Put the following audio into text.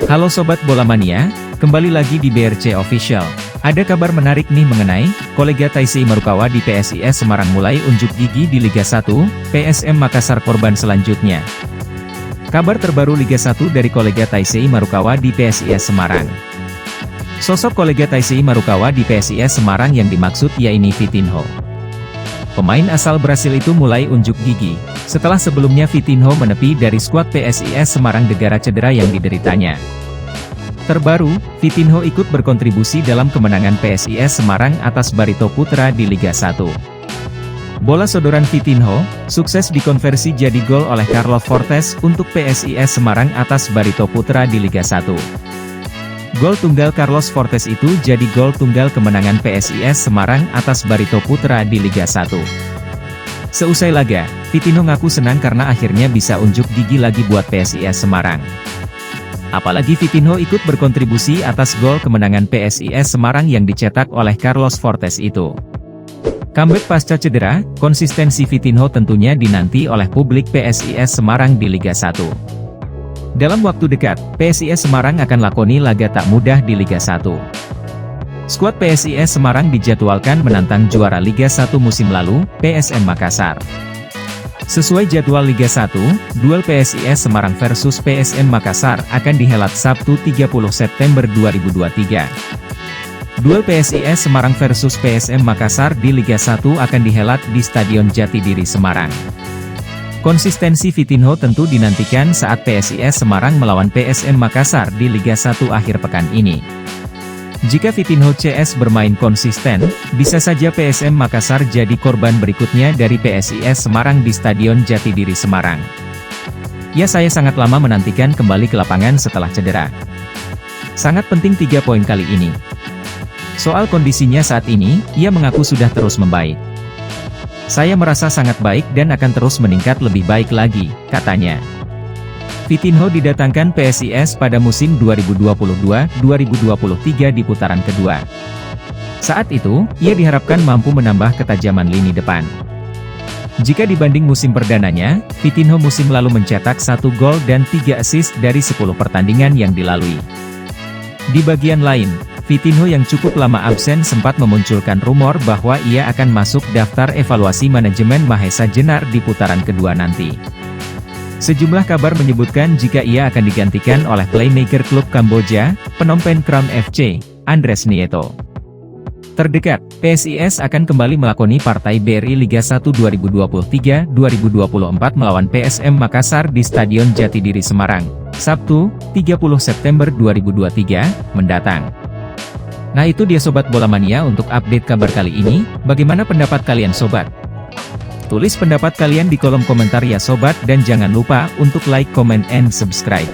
Halo Sobat Bola Mania, kembali lagi di BRC Official. Ada kabar menarik nih mengenai kolega Taisei Marukawa di PSIS Semarang mulai unjuk gigi di Liga 1, PSM Makassar korban selanjutnya. Kabar terbaru Liga 1 dari kolega Taisei Marukawa di PSIS Semarang. Sosok kolega Taisei Marukawa di PSIS Semarang yang dimaksud yaitu Vitinho. Pemain asal Brasil itu mulai unjuk gigi, setelah sebelumnya Vitinho menepi dari skuad PSIS Semarang gara-gara cedera yang dideritanya. Terbaru, Vitinho ikut berkontribusi dalam kemenangan PSIS Semarang atas Barito Putra di Liga 1. Bola sodoran Vitinho, sukses dikonversi jadi gol oleh Carlos Fortes untuk PSIS Semarang atas Barito Putra di Liga 1. Gol tunggal Carlos Fortes itu jadi gol tunggal kemenangan PSIS Semarang atas Barito Putra di Liga 1. Seusai laga, Vitinho ngaku senang karena akhirnya bisa unjuk gigi lagi buat PSIS Semarang. Apalagi Vitinho ikut berkontribusi atas gol kemenangan PSIS Semarang yang dicetak oleh Carlos Fortes itu. Comeback pasca cedera, konsistensi Vitinho tentunya dinanti oleh publik PSIS Semarang di Liga 1. Dalam waktu dekat, PSIS Semarang akan lakoni laga tak mudah di Liga 1. Skuad PSIS Semarang dijadwalkan menantang juara Liga 1 musim lalu, PSM Makassar. Sesuai jadwal Liga 1, duel PSIS Semarang versus PSM Makassar akan dihelat Sabtu 30 September 2023. Duel PSIS Semarang versus PSM Makassar di Liga 1 akan dihelat di Stadion Jatidiri Semarang. Konsistensi Vitinho tentu dinantikan saat PSIS Semarang melawan PSM Makassar di Liga 1 akhir pekan ini. Jika Vitinho CS bermain konsisten, bisa saja PSM Makassar jadi korban berikutnya dari PSIS Semarang di Stadion Jatidiri Semarang. Ya, saya sangat lama menantikan kembali ke lapangan setelah cedera. Sangat penting 3 poin kali ini. Soal kondisinya saat ini, ia mengaku sudah terus membaik. Saya merasa sangat baik dan akan terus meningkat lebih baik lagi, katanya. Vitinho didatangkan PSIS pada musim 2022-2023 di putaran kedua. Saat itu, ia diharapkan mampu menambah ketajaman lini depan. Jika dibanding musim perdananya, Vitinho musim lalu mencetak 1 gol dan 3 assist dari 10 pertandingan yang dilalui. Di bagian lain, Vitinho yang cukup lama absen sempat memunculkan rumor bahwa ia akan masuk daftar evaluasi manajemen Mahesa Jenar di putaran kedua nanti. Sejumlah kabar menyebutkan jika ia akan digantikan oleh playmaker klub Kamboja, Phnom Penh Crown FC, Andres Nieto. Terdekat, PSIS akan kembali melakoni partai BRI Liga 1 2023-2024 melawan PSM Makassar di Stadion Jatidiri Semarang, Sabtu, 30 September 2023, mendatang. Nah, itu dia Sobat Bola Mania untuk update kabar kali ini. Bagaimana pendapat kalian Sobat? Tulis pendapat kalian di kolom komentar ya Sobat, dan jangan lupa untuk like, comment, and subscribe.